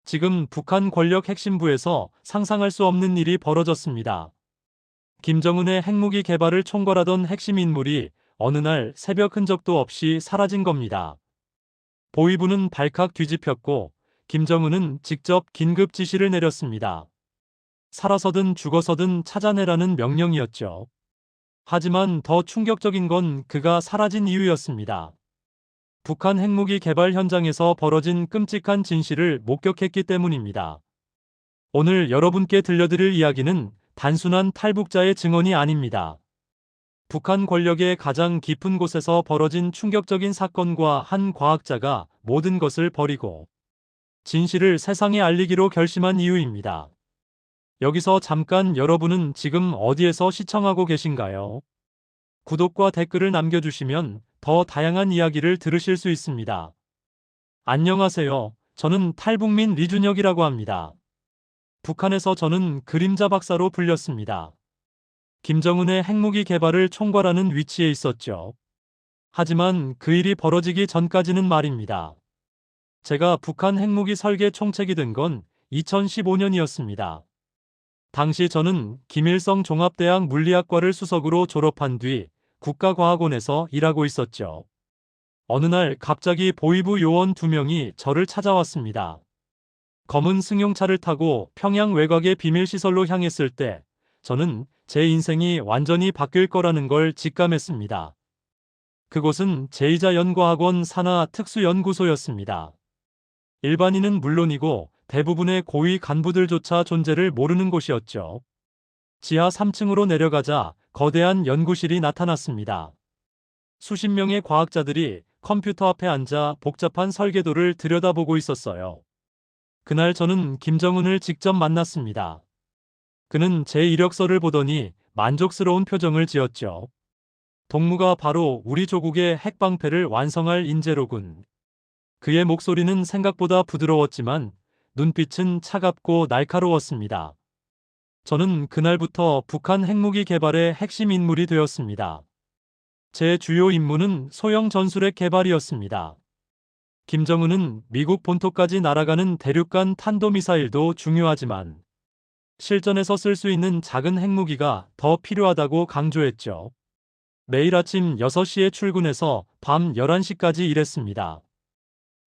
지금 북한 권력 핵심부에서 상상할 수 없는 일이 벌어졌습니다. 김정은의 핵무기 개발을 총괄하던 핵심 인물이 어느 날 새벽 흔적도 없이 사라진 겁니다. 보위부는 발칵 뒤집혔고 김정은은 직접 긴급 지시를 내렸습니다. 살아서든 죽어서든 찾아내라는 명령이었죠. 하지만 더 충격적인 건 그가 사라진 이유였습니다. 북한 핵무기 개발 현장에서 벌어진 끔찍한 진실을 목격했기 때문입니다. 오늘 여러분께 들려드릴 이야기는 단순한 탈북자의 증언이 아닙니다. 북한 권력의 가장 깊은 곳에서 벌어진 충격적인 사건과 한 과학자가 모든 것을 버리고 진실을 세상에 알리기로 결심한 이유입니다. 여기서 잠깐, 여러분은 지금 어디에서 시청하고 계신가요? 구독과 댓글을 남겨주시면 더 다양한 이야기를 들으실 수 있습니다. 안녕하세요. 저는 탈북민 리준혁이라고 합니다. 북한에서 저는 그림자 박사로 불렸습니다. 김정은의 핵무기 개발을 총괄하는 위치에 있었죠. 하지만 그 일이 벌어지기 전까지는 말입니다. 제가 북한 핵무기 설계 총책이 된 건 2015년이었습니다. 당시 저는 김일성 종합대학 물리학과를 수석으로 졸업한 뒤 국가과학원에서 일하고 있었죠. 어느 날 갑자기 보위부 요원 2명이 저를 찾아왔습니다. 검은 승용차를 타고 평양 외곽의 비밀시설로 향했을 때 저는 제 인생이 완전히 바뀔 거라는 걸 직감했습니다. 그곳은 제2자 연구학원 산하 특수연구소였습니다. 일반인은 물론이고 대부분의 고위 간부들조차 존재를 모르는 곳이었죠. 지하 3층으로 내려가자 거대한 연구실이 나타났습니다. 수십 명의 과학자들이 컴퓨터 앞에 앉아 복잡한 설계도를 들여다보고 있었어요. 그날 저는 김정은을 직접 만났습니다. 그는 제 이력서를 보더니 만족스러운 표정을 지었죠. 동무가 바로 우리 조국의 핵방패를 완성할 인재로군. 그의 목소리는 생각보다 부드러웠지만 눈빛은 차갑고 날카로웠습니다. 저는 그날부터 북한 핵무기 개발의 핵심 인물이 되었습니다. 제 주요 임무는 소형 전술핵 개발이었습니다. 김정은은 미국 본토까지 날아가는 대륙간 탄도미사일도 중요하지만 실전에서 쓸 수 있는 작은 핵무기가 더 필요하다고 강조했죠. 매일 아침 6시에 출근해서 밤 11시까지 일했습니다.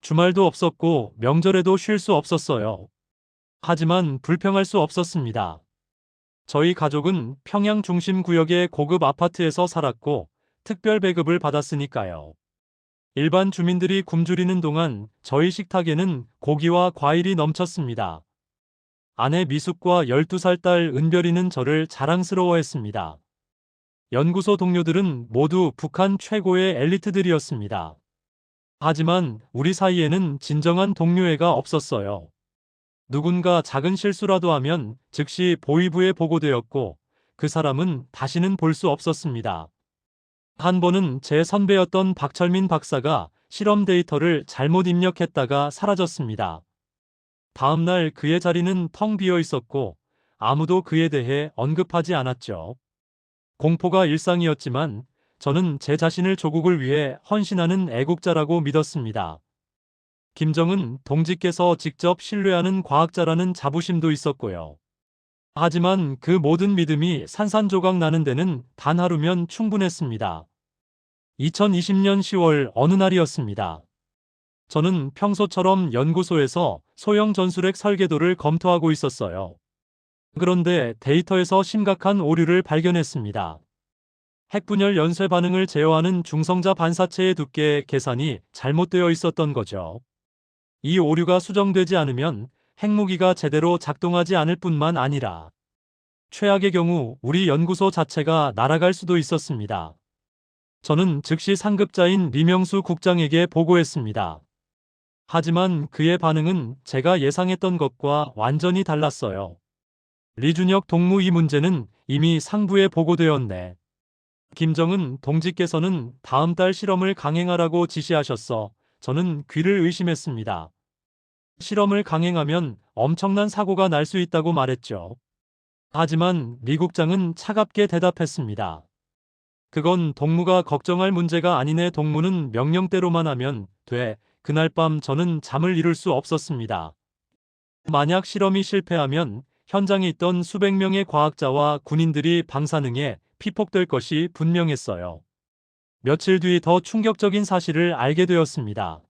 주말도 없었고 명절에도 쉴 수 없었어요. 하지만 불평할 수 없었습니다. 저희 가족은 평양 중심 구역의 고급 아파트에서 살았고 특별 배급을 받았으니까요. 일반 주민들이 굶주리는 동안 저희 식탁에는 고기와 과일이 넘쳤습니다. 아내 미숙과 12살 딸 은별이는 저를 자랑스러워했습니다. 연구소 동료들은 모두 북한 최고의 엘리트들이었습니다. 하지만 우리 사이에는 진정한 동료애가 없었어요. 누군가 작은 실수라도 하면 즉시 보위부에 보고되었고 그 사람은 다시는 볼 수 없었습니다. 한 번은 제 선배였던 박철민 박사가 실험 데이터를 잘못 입력했다가 사라졌습니다. 다음 날 그의 자리는 텅 비어 있었고 아무도 그에 대해 언급하지 않았죠. 공포가 일상이었지만 저는 제 자신을 조국을 위해 헌신하는 애국자라고 믿었습니다. 김정은 동지께서 직접 신뢰하는 과학자라는 자부심도 있었고요. 하지만 그 모든 믿음이 산산조각 나는 데는 단 하루면 충분했습니다. 2020년 10월 어느 날이었습니다. 저는 평소처럼 연구소에서 소형 전술핵 설계도를 검토하고 있었어요. 그런데 데이터에서 심각한 오류를 발견했습니다. 핵분열 연쇄 반응을 제어하는 중성자 반사체의 두께 계산이 잘못되어 있었던 거죠. 이 오류가 수정되지 않으면 핵무기가 제대로 작동하지 않을 뿐만 아니라 최악의 경우 우리 연구소 자체가 날아갈 수도 있었습니다. 저는 즉시 상급자인 리명수 국장에게 보고했습니다. 하지만 그의 반응은 제가 예상했던 것과 완전히 달랐어요. 리준혁 동무, 이 문제는 이미 상부에 보고되었네. 김정은 동지께서는 다음 달 실험을 강행하라고 지시하셨어. 저는 귀를 의심했습니다. 실험을 강행하면 엄청난 사고가 날 수 있다고 말했죠. 하지만 리 국장은 차갑게 대답했습니다. 그건 동무가 걱정할 문제가 아니네. 동무는 명령대로만 하면 돼. 그날 밤 저는 잠을 이룰 수 없었습니다. 만약 실험이 실패하면 현장에 있던 수백 명의 과학자와 군인들이 방사능에 피폭될 것이 분명했어요. 며칠 뒤 더 충격적인 사실을 알게 되었습니다.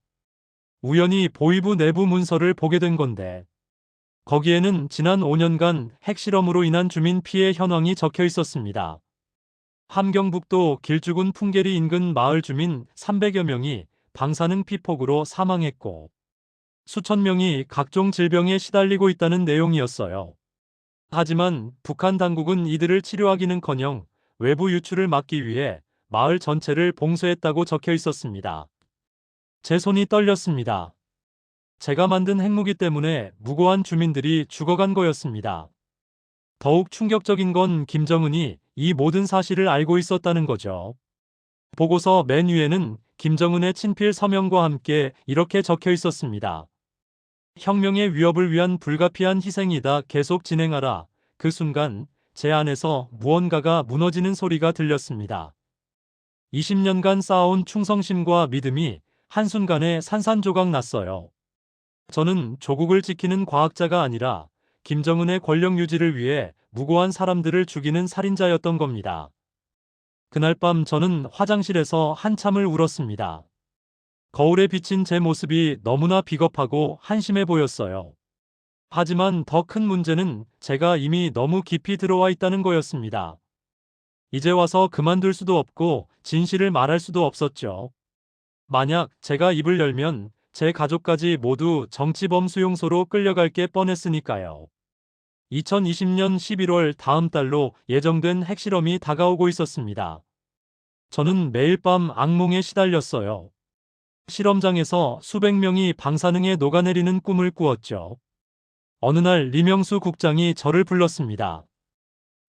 우연히 보이부 내부 문서를 보게 된 건데, 거기에는 지난 5년간 핵실험으로 인한 주민 피해 현황이 적혀 있었습니다. 함경북도 길주군 풍계리 인근 마을 주민 300여 명이 방사능 피폭으로 사망했고, 수천 명이 각종 질병에 시달리고 있다는 내용이었어요. 하지만 북한 당국은 이들을 치료하기는커녕 외부 유출을 막기 위해 마을 전체를 봉쇄했다고 적혀 있었습니다. 제 손이 떨렸습니다. 제가 만든 핵무기 때문에 무고한 주민들이 죽어간 거였습니다. 더욱 충격적인 건 김정은이 이 모든 사실을 알고 있었다는 거죠. 보고서 맨 위에는 김정은의 친필 서명과 함께 이렇게 적혀 있었습니다. 혁명의 위협을 위한 불가피한 희생이다. 계속 진행하라. 그 순간 제 안에서 무언가가 무너지는 소리가 들렸습니다. 20년간 쌓아온 충성심과 믿음이 한순간에 산산조각 났어요. 저는 조국을 지키는 과학자가 아니라 김정은의 권력 유지를 위해 무고한 사람들을 죽이는 살인자였던 겁니다. 그날 밤 저는 화장실에서 한참을 울었습니다. 거울에 비친 제 모습이 너무나 비겁하고 한심해 보였어요. 하지만 더 큰 문제는 제가 이미 너무 깊이 들어와 있다는 거였습니다. 이제 와서 그만둘 수도 없고 진실을 말할 수도 없었죠. 만약 제가 입을 열면 제 가족까지 모두 정치범 수용소로 끌려갈 게 뻔했으니까요. 2020년 11월 다음 달로 예정된 핵실험이 다가오고 있었습니다. 저는 매일 밤 악몽에 시달렸어요. 실험장에서 수백 명이 방사능에 녹아내리는 꿈을 꾸었죠. 어느 날 리명수 국장이 저를 불렀습니다.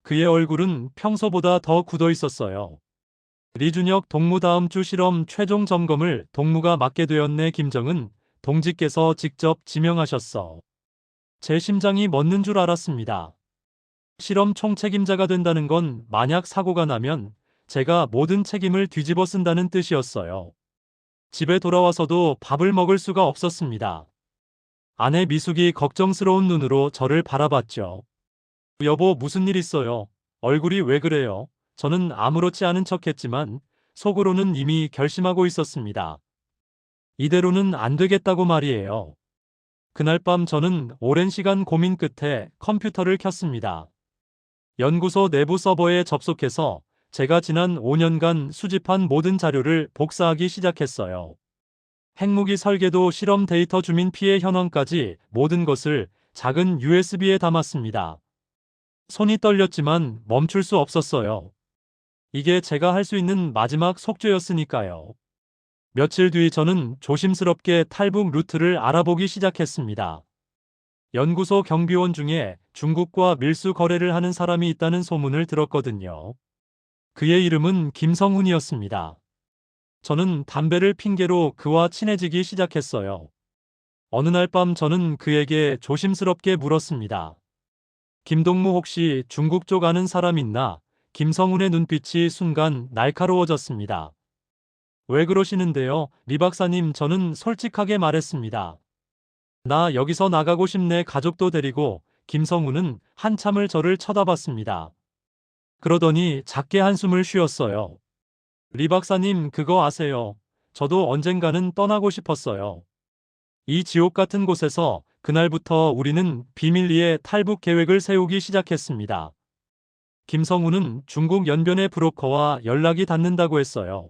그의 얼굴은 평소보다 더 굳어 있었어요. 리준혁 동무 다음 주 실험 최종 점검을 동무가 맡게 되었네. 김정은 동지께서 직접 지명하셨어. 제 심장이 멎는 줄 알았습니다. 실험 총책임자가 된다는 건 만약 사고가 나면 제가 모든 책임을 뒤집어 쓴다는 뜻이었어요. 집에 돌아와서도 밥을 먹을 수가 없었습니다. 아내 미숙이 걱정스러운 눈으로 저를 바라봤죠. 여보, 무슨 일 있어요? 얼굴이 왜 그래요? 저는 아무렇지 않은 척했지만 속으로는 이미 결심하고 있었습니다. 이대로는 안 되겠다고 말이에요. 그날 밤 저는 오랜 시간 고민 끝에 컴퓨터를 켰습니다. 연구소 내부 서버에 접속해서 제가 지난 5년간 수집한 모든 자료를 복사하기 시작했어요. 핵무기 설계도 실험 데이터 주민 피해 현황까지 모든 것을 작은 USB에 담았습니다. 손이 떨렸지만 멈출 수 없었어요. 이게 제가 할 수 있는 마지막 속죄였으니까요. 며칠 뒤 저는 조심스럽게 탈북 루트를 알아보기 시작했습니다. 연구소 경비원 중에 중국과 밀수 거래를 하는 사람이 있다는 소문을 들었거든요. 그의 이름은 김성훈이었습니다. 저는 담배를 핑계로 그와 친해지기 시작했어요. 어느 날 밤 저는 그에게 조심스럽게 물었습니다. 김동무 혹시 중국 쪽 아는 사람 있나? 김성훈의 눈빛이 순간 날카로워졌습니다. 왜 그러시는데요? 리 박사님, 저는 솔직하게 말했습니다. 나 여기서 나가고 싶네. 가족도 데리고. 김성훈은 한참을 저를 쳐다봤습니다. 그러더니 작게 한숨을 쉬었어요. 리 박사님, 그거 아세요? 저도 언젠가는 떠나고 싶었어요. 이 지옥 같은 곳에서 그날부터 우리는 비밀리에 탈북 계획을 세우기 시작했습니다. 김성훈은 중국 연변의 브로커와 연락이 닿는다고 했어요.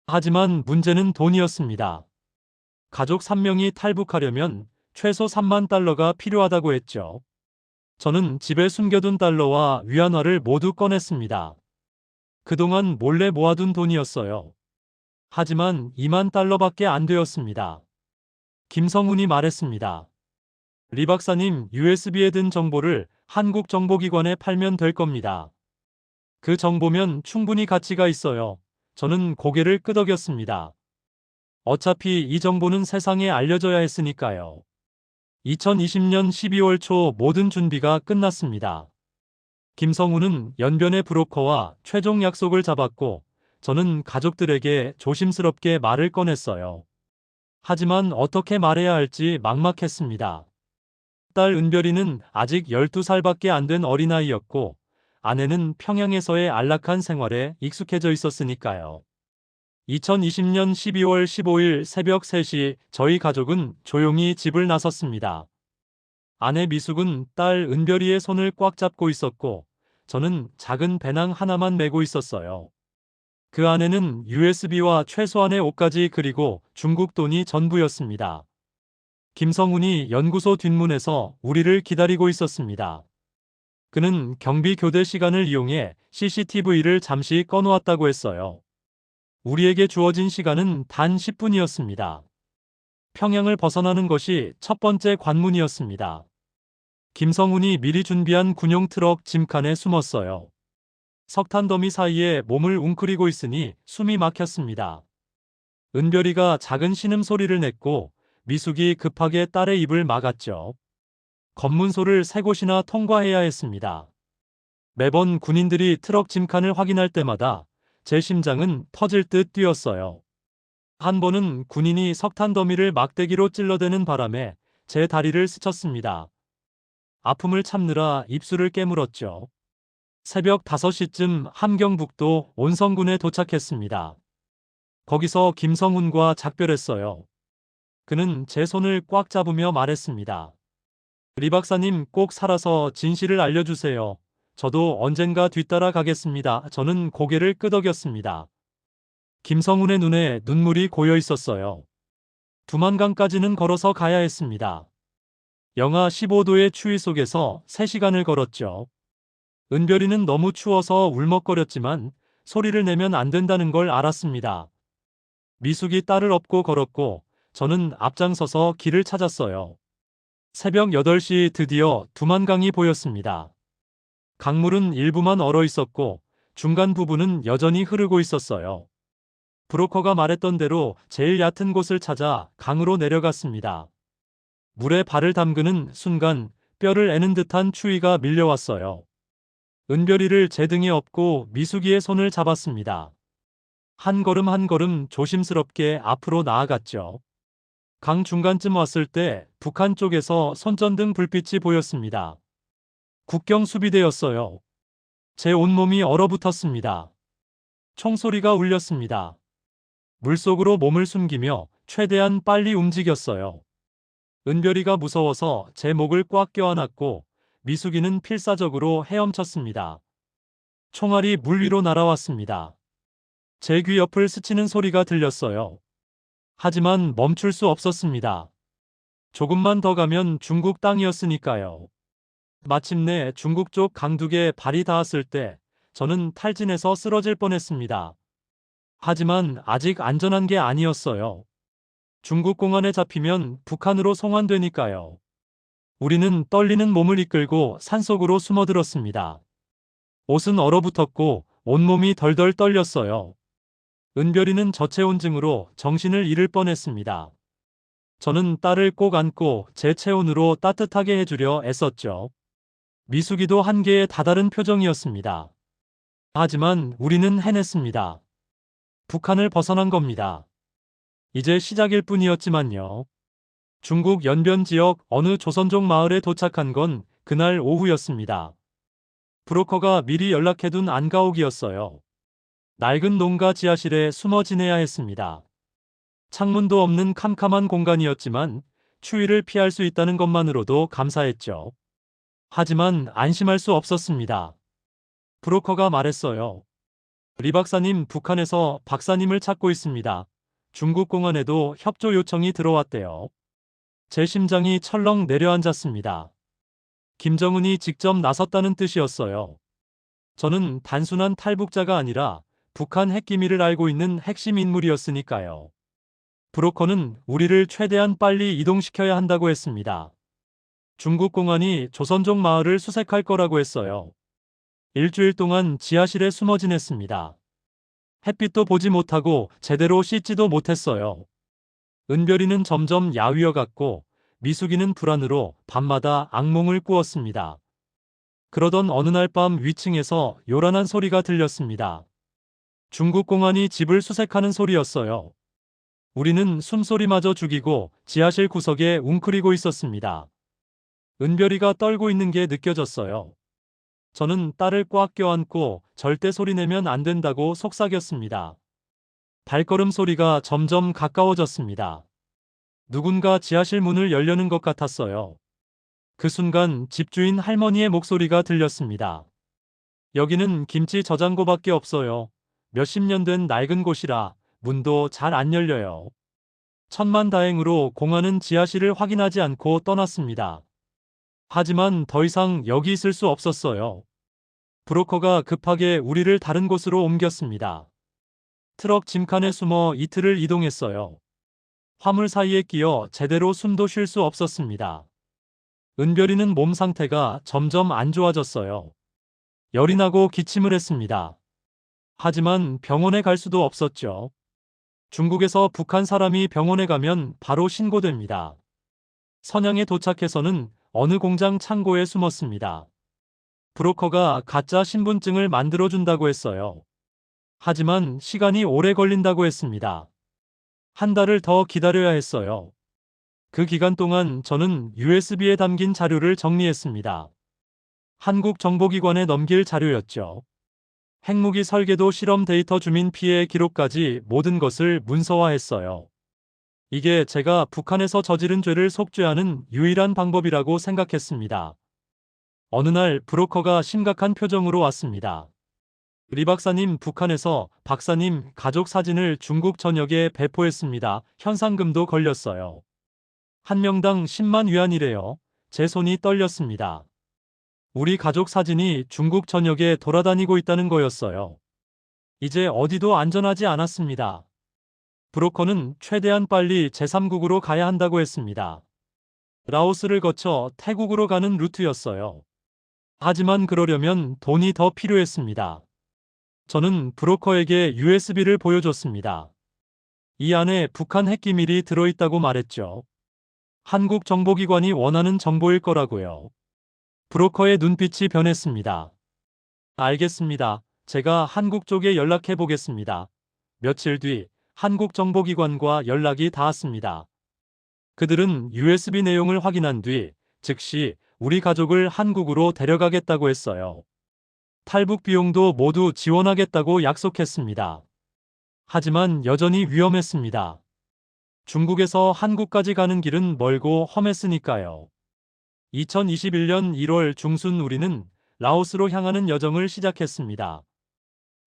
하지만 문제는 돈이었습니다. 가족 3명이 탈북하려면 최소 3만 달러가 필요하다고 했죠. 저는 집에 숨겨둔 달러와 위안화를 모두 꺼냈습니다. 그동안 몰래 모아둔 돈이었어요. 하지만 2만 달러밖에 안 되었습니다. 김성훈이 말했습니다. 리 박사님, USB에 든 정보를 한국 정보기관에 팔면 될 겁니다. 그 정보면 충분히 가치가 있어요. 저는 고개를 끄덕였습니다. 어차피 이 정보는 세상에 알려져야 했으니까요. 2020년 12월 초 모든 준비가 끝났습니다. 김성훈은 연변의 브로커와 최종 약속을 잡았고 저는 가족들에게 조심스럽게 말을 꺼냈어요. 하지만 어떻게 말해야 할지 막막했습니다. 딸 은별이는 아직 12살밖에 안 된 어린아이였고 아내는 평양에서의 안락한 생활에 익숙해져 있었으니까요. 2020년 12월 15일 새벽 3시 저희 가족은 조용히 집을 나섰습니다. 아내 미숙은 딸 은별이의 손을 꽉 잡고 있었고 저는 작은 배낭 하나만 메고 있었어요. 그 안에는 USB와 최소한의 옷까지 그리고 중국 돈이 전부였습니다. 김성훈이 연구소 뒷문에서 우리를 기다리고 있었습니다. 그는 경비 교대 시간을 이용해 CCTV를 잠시 꺼놓았다고 했어요. 우리에게 주어진 시간은 단 10분이었습니다. 평양을 벗어나는 것이 첫 번째 관문이었습니다. 김성훈이 미리 준비한 군용 트럭 짐칸에 숨었어요. 석탄 더미 사이에 몸을 웅크리고 있으니 숨이 막혔습니다. 은별이가 작은 신음소리를 냈고 미숙이 급하게 딸의 입을 막았죠. 검문소를 3곳이나 통과해야 했습니다. 매번 군인들이 트럭 짐칸을 확인할 때마다 제 심장은 터질 듯 뛰었어요. 한 번은 군인이 석탄 더미를 막대기로 찔러대는 바람에 제 다리를 스쳤습니다. 아픔을 참느라 입술을 깨물었죠. 새벽 5시쯤 함경북도 온성군에 도착했습니다. 거기서 김성훈과 작별했어요. 그는 제 손을 꽉 잡으며 말했습니다. 리 박사님 꼭 살아서 진실을 알려주세요. 저도 언젠가 뒤따라 가겠습니다. 저는 고개를 끄덕였습니다. 김성훈의 눈에 눈물이 고여 있었어요. 두만강까지는 걸어서 가야 했습니다. 영하 15도의 추위 속에서 3시간을 걸었죠. 은별이는 너무 추워서 울먹거렸지만 소리를 내면 안 된다는 걸 알았습니다. 미숙이 딸을 업고 걸었고 저는 앞장서서 길을 찾았어요. 새벽 8시 드디어 두만강이 보였습니다. 강물은 일부만 얼어 있었고 중간 부분은 여전히 흐르고 있었어요. 브로커가 말했던 대로 제일 얕은 곳을 찾아 강으로 내려갔습니다. 물에 발을 담그는 순간 뼈를 애는 듯한 추위가 밀려왔어요. 은별이를 제 등에 업고 미숙이의 손을 잡았습니다. 한 걸음 한 걸음 조심스럽게 앞으로 나아갔죠. 강 중간쯤 왔을 때 북한 쪽에서 손전등 불빛이 보였습니다. 국경 수비대였어요. 제 온몸이 얼어붙었습니다. 총소리가 울렸습니다. 물속으로 몸을 숨기며 최대한 빨리 움직였어요. 은별이가 무서워서 제 목을 꽉 껴안았고 미숙이는 필사적으로 헤엄쳤습니다. 총알이 물 위로 날아왔습니다. 제 귀 옆을 스치는 소리가 들렸어요. 하지만 멈출 수 없었습니다. 조금만 더 가면 중국 땅이었으니까요. 마침내 중국 쪽 강둑에 발이 닿았을 때 저는 탈진해서 쓰러질 뻔했습니다. 하지만 아직 안전한 게 아니었어요. 중국 공안에 잡히면 북한으로 송환되니까요. 우리는 떨리는 몸을 이끌고 산속으로 숨어들었습니다. 옷은 얼어붙었고 온몸이 덜덜 떨렸어요. 은별이는 저체온증으로 정신을 잃을 뻔했습니다. 저는 딸을 꼭 안고 제 체온으로 따뜻하게 해주려 애썼죠. 미숙이도 한계에 다다른 표정이었습니다. 하지만 우리는 해냈습니다. 북한을 벗어난 겁니다. 이제 시작일 뿐이었지만요. 중국 연변 지역 어느 조선족 마을에 도착한 건 그날 오후였습니다. 브로커가 미리 연락해둔 안가옥이었어요. 낡은 농가 지하실에 숨어 지내야 했습니다. 창문도 없는 캄캄한 공간이었지만 추위를 피할 수 있다는 것만으로도 감사했죠. 하지만 안심할 수 없었습니다. 브로커가 말했어요. 리 박사님 북한에서 박사님을 찾고 있습니다. 중국 공안에도 협조 요청이 들어왔대요. 제 심장이 철렁 내려앉았습니다. 김정은이 직접 나섰다는 뜻이었어요. 저는 단순한 탈북자가 아니라 북한 핵기밀을 알고 있는 핵심 인물이었으니까요. 브로커는 우리를 최대한 빨리 이동시켜야 한다고 했습니다. 중국 공안이 조선족 마을을 수색할 거라고 했어요. 일주일 동안 지하실에 숨어 지냈습니다. 햇빛도 보지 못하고 제대로 씻지도 못했어요. 은별이는 점점 야위어갔고 미숙이는 불안으로 밤마다 악몽을 꾸었습니다. 그러던 어느 날 밤 위층에서 요란한 소리가 들렸습니다. 중국 공안이 집을 수색하는 소리였어요. 우리는 숨소리마저 죽이고 지하실 구석에 웅크리고 있었습니다. 은별이가 떨고 있는 게 느껴졌어요. 저는 딸을 꽉 껴안고 절대 소리내면 안 된다고 속삭였습니다. 발걸음 소리가 점점 가까워졌습니다. 누군가 지하실 문을 열려는 것 같았어요. 그 순간 집주인 할머니의 목소리가 들렸습니다. 여기는 김치 저장고밖에 없어요. 몇십 년 된 낡은 곳이라 문도 잘 안 열려요. 천만다행으로 공안은 지하실을 확인하지 않고 떠났습니다. 하지만 더 이상 여기 있을 수 없었어요. 브로커가 급하게 우리를 다른 곳으로 옮겼습니다. 트럭 짐칸에 숨어 이틀을 이동했어요. 화물 사이에 끼어 제대로 숨도 쉴 수 없었습니다. 은별이는 몸 상태가 점점 안 좋아졌어요. 열이 나고 기침을 했습니다. 하지만 병원에 갈 수도 없었죠. 중국에서 북한 사람이 병원에 가면 바로 신고됩니다. 선양에 도착해서는 어느 공장 창고에 숨었습니다. 브로커가 가짜 신분증을 만들어준다고 했어요. 하지만 시간이 오래 걸린다고 했습니다. 한 달을 더 기다려야 했어요. 그 기간 동안 저는 USB에 담긴 자료를 정리했습니다. 한국 정보기관에 넘길 자료였죠. 핵무기 설계도 실험 데이터 주민 피해 기록까지 모든 것을 문서화했어요. 이게 제가 북한에서 저지른 죄를 속죄하는 유일한 방법이라고 생각했습니다. 어느 날 브로커가 심각한 표정으로 왔습니다. 리 박사님, 북한에서 박사님 가족 사진을 중국 전역에 배포했습니다. 현상금도 걸렸어요. 한 명당 10만 위안이래요. 제 손이 떨렸습니다. 우리 가족 사진이 중국 전역에 돌아다니고 있다는 거였어요. 이제 어디도 안전하지 않았습니다. 브로커는 최대한 빨리 제3국으로 가야 한다고 했습니다. 라오스를 거쳐 태국으로 가는 루트였어요. 하지만 그러려면 돈이 더 필요했습니다. 저는 브로커에게 USB를 보여줬습니다. 이 안에 북한 핵기밀이 들어있다고 말했죠. 한국 정보기관이 원하는 정보일 거라고요. 브로커의 눈빛이 변했습니다. 알겠습니다. 제가 한국 쪽에 연락해 보겠습니다. 며칠 뒤 한국 정보기관과 연락이 닿았습니다. 그들은 USB 내용을 확인한 뒤 즉시 우리 가족을 한국으로 데려가겠다고 했어요. 탈북 비용도 모두 지원하겠다고 약속했습니다. 하지만 여전히 위험했습니다. 중국에서 한국까지 가는 길은 멀고 험했으니까요. 2021년 1월 중순 우리는 라오스로 향하는 여정을 시작했습니다.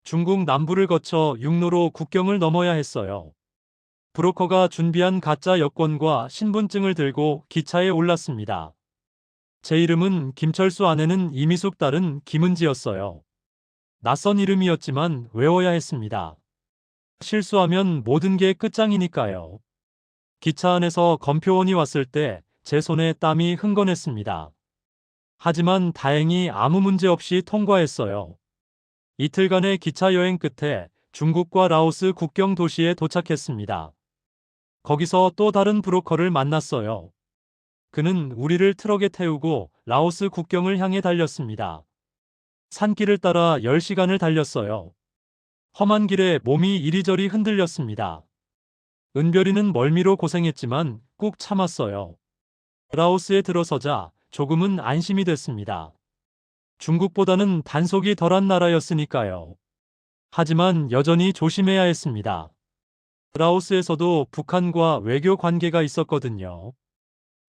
중국 남부를 거쳐 육로로 국경을 넘어야 했어요. 브로커가 준비한 가짜 여권과 신분증을 들고 기차에 올랐습니다. 제 이름은 김철수, 아내는 이미숙, 딸은 김은지였어요. 낯선 이름이었지만 외워야 했습니다. 실수하면 모든 게 끝장이니까요. 기차 안에서 검표원이 왔을 때 제 손에 땀이 흥건했습니다. 하지만 다행히 아무 문제 없이 통과했어요. 이틀간의 기차 여행 끝에 중국과 라오스 국경 도시에 도착했습니다. 거기서 또 다른 브로커를 만났어요. 그는 우리를 트럭에 태우고 라오스 국경을 향해 달렸습니다. 산길을 따라 10시간을 달렸어요. 험한 길에 몸이 이리저리 흔들렸습니다. 은별이는 멀미로 고생했지만 꾹 참았어요. 라오스에 들어서자 조금은 안심이 됐습니다. 중국보다는 단속이 덜한 나라였으니까요. 하지만 여전히 조심해야 했습니다. 라오스에서도 북한과 외교 관계가 있었거든요.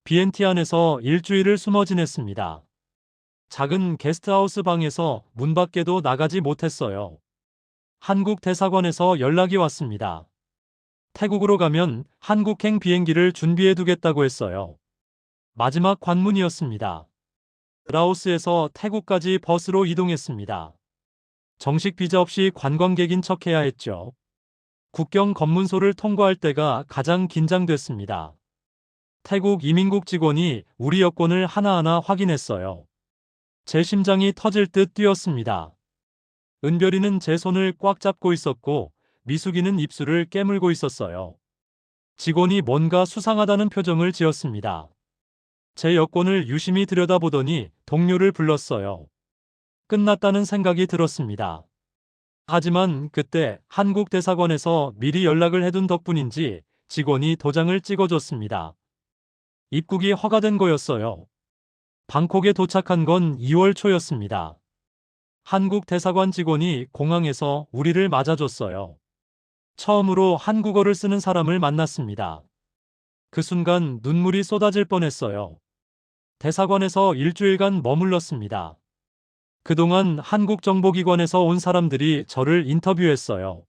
BNT 안에서 일주일을 숨어 지냈습니다. 작은 게스트하우스 방에서 문 밖에도 나가지 못했어요. 한국 대사관에서 연락이 왔습니다. 태국으로 가면 한국행 비행기를 준비해두겠다고 했어요. 마지막 관문이었습니다. 라오스에서 태국까지 버스로 이동했습니다. 정식 비자 없이 관광객인 척해야 했죠. 국경 검문소를 통과할 때가 가장 긴장됐습니다. 태국 이민국 직원이 우리 여권을 하나하나 확인했어요. 제 심장이 터질 듯 뛰었습니다. 은별이는 제 손을 꽉 잡고 있었고 미숙이는 입술을 깨물고 있었어요. 직원이 뭔가 수상하다는 표정을 지었습니다. 제 여권을 유심히 들여다보더니 동료를 불렀어요. 끝났다는 생각이 들었습니다. 하지만 그때 한국 대사관에서 미리 연락을 해둔 덕분인지 직원이 도장을 찍어줬습니다. 입국이 허가된 거였어요. 방콕에 도착한 건 2월 초였습니다. 한국 대사관 직원이 공항에서 우리를 맞아줬어요. 처음으로 한국어를 쓰는 사람을 만났습니다. 그 순간 눈물이 쏟아질 뻔했어요. 대사관에서 일주일간 머물렀습니다. 그동안 한국 정보기관에서 온 사람들이 저를 인터뷰했어요.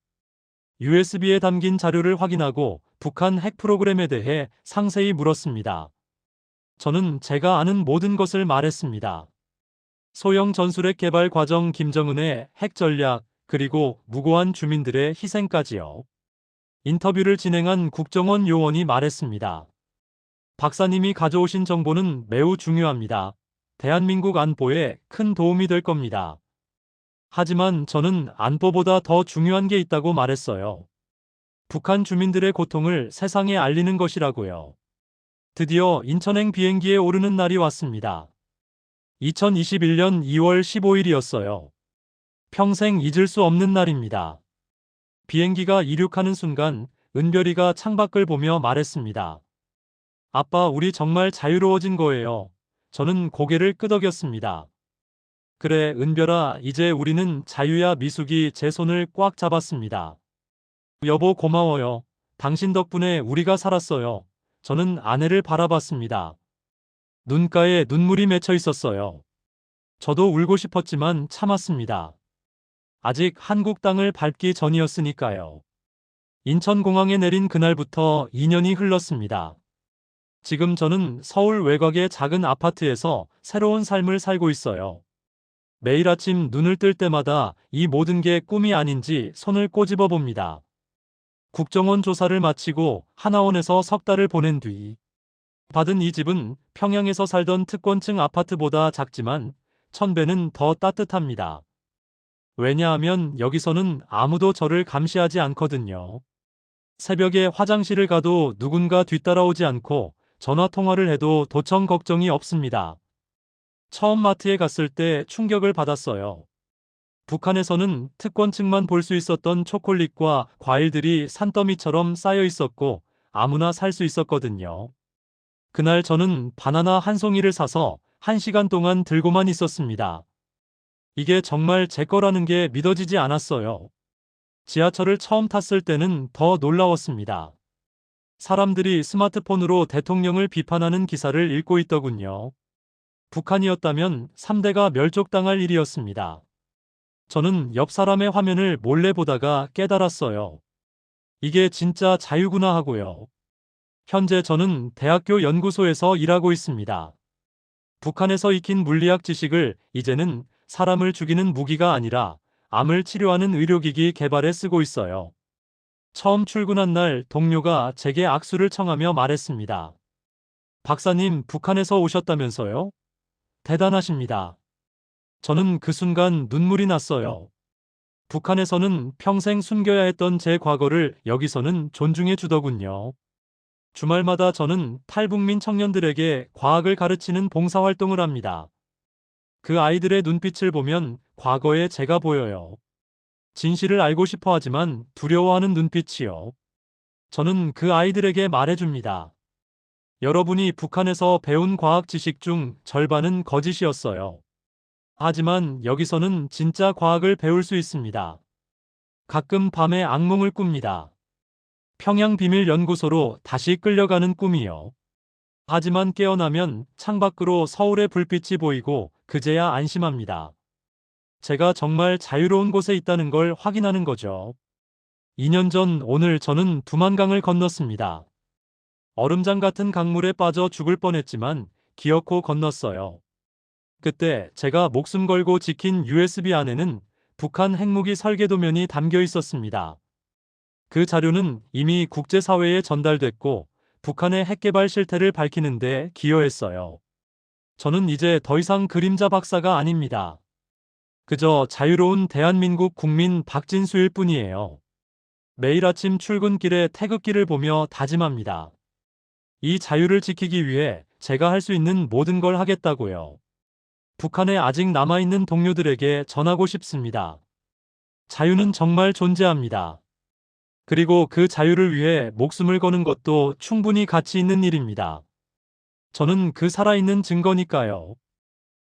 USB에 담긴 자료를 확인하고 북한 핵 프로그램에 대해 상세히 물었습니다. 저는 제가 아는 모든 것을 말했습니다. 소형 전술핵 개발 과정, 김정은의 핵 전략, 그리고 무고한 주민들의 희생까지요. 인터뷰를 진행한 국정원 요원이 말했습니다. 박사님이 가져오신 정보는 매우 중요합니다. 대한민국 안보에 큰 도움이 될 겁니다. 하지만 저는 안보보다 더 중요한 게 있다고 말했어요. 북한 주민들의 고통을 세상에 알리는 것이라고요. 드디어 인천행 비행기에 오르는 날이 왔습니다. 2021년 2월 15일이었어요. 평생 잊을 수 없는 날입니다. 비행기가 이륙하는 순간 은별이가 창밖을 보며 말했습니다. 아빠, 우리 정말 자유로워진 거예요. 저는 고개를 끄덕였습니다. 그래, 은별아, 이제 우리는 자유야. 미숙이 제 손을 꽉 잡았습니다. 여보, 고마워요. 당신 덕분에 우리가 살았어요. 저는 아내를 바라봤습니다. 눈가에 눈물이 맺혀 있었어요. 저도 울고 싶었지만 참았습니다. 아직 한국 땅을 밟기 전이었으니까요. 인천공항에 내린 그날부터 2년이 흘렀습니다. 지금 저는 서울 외곽의 작은 아파트에서 새로운 삶을 살고 있어요. 매일 아침 눈을 뜰 때마다 이 모든 게 꿈이 아닌지 손을 꼬집어 봅니다. 국정원 조사를 마치고 하나원에서 석 달을 보낸 뒤 받은 이 집은 평양에서 살던 특권층 아파트보다 작지만 1000배는 더 따뜻합니다. 왜냐하면 여기서는 아무도 저를 감시하지 않거든요. 새벽에 화장실을 가도 누군가 뒤따라오지 않고 전화 통화를 해도 도청 걱정이 없습니다. 처음 마트에 갔을 때 충격을 받았어요. 북한에서는 특권층만 볼 수 있었던 초콜릿과 과일들이 산더미처럼 쌓여 있었고 아무나 살 수 있었거든요. 그날 저는 바나나 한 송이를 사서 1시간 동안 들고만 있었습니다. 이게 정말 제 거라는 게 믿어지지 않았어요. 지하철을 처음 탔을 때는 더 놀라웠습니다. 사람들이 스마트폰으로 대통령을 비판하는 기사를 읽고 있더군요. 북한이었다면 3대가 멸족당할 일이었습니다. 저는 옆 사람의 화면을 몰래 보다가 깨달았어요. 이게 진짜 자유구나 하고요. 현재 저는 대학교 연구소에서 일하고 있습니다. 북한에서 익힌 물리학 지식을 이제는 사람을 죽이는 무기가 아니라 암을 치료하는 의료기기 개발에 쓰고 있어요. 처음 출근한 날 동료가 제게 악수를 청하며 말했습니다. 박사님, 북한에서 오셨다면서요? 대단하십니다. 저는 그 순간 눈물이 났어요. 북한에서는 평생 숨겨야 했던 제 과거를 여기서는 존중해 주더군요. 주말마다 저는 탈북민 청년들에게 과학을 가르치는 봉사활동을 합니다. 그 아이들의 눈빛을 보면 과거의 제가 보여요. 진실을 알고 싶어 하지만 두려워하는 눈빛이요. 저는 그 아이들에게 말해줍니다. 여러분이 북한에서 배운 과학 지식 중 절반은 거짓이었어요. 하지만 여기서는 진짜 과학을 배울 수 있습니다. 가끔 밤에 악몽을 꿉니다. 평양 비밀 연구소로 다시 끌려가는 꿈이요. 하지만 깨어나면 창밖으로 서울의 불빛이 보이고 그제야 안심합니다. 제가 정말 자유로운 곳에 있다는 걸 확인하는 거죠. 2년 전 오늘 저는 두만강을 건넜습니다. 얼음장 같은 강물에 빠져 죽을 뻔했지만 기어코 건넜어요. 그때 제가 목숨 걸고 지킨 USB 안에는 북한 핵무기 설계도면이 담겨 있었습니다. 그 자료는 이미 국제사회에 전달됐고 북한의 핵개발 실태를 밝히는 데 기여했어요. 저는 이제 더 이상 그림자 박사가 아닙니다. 그저 자유로운 대한민국 국민 박진수일 뿐이에요. 매일 아침 출근길에 태극기를 보며 다짐합니다. 이 자유를 지키기 위해 제가 할 수 있는 모든 걸 하겠다고요. 북한에 아직 남아있는 동료들에게 전하고 싶습니다. 자유는 정말 존재합니다. 그리고 그 자유를 위해 목숨을 거는 것도 충분히 가치 있는 일입니다. 저는 그 살아있는 증거니까요.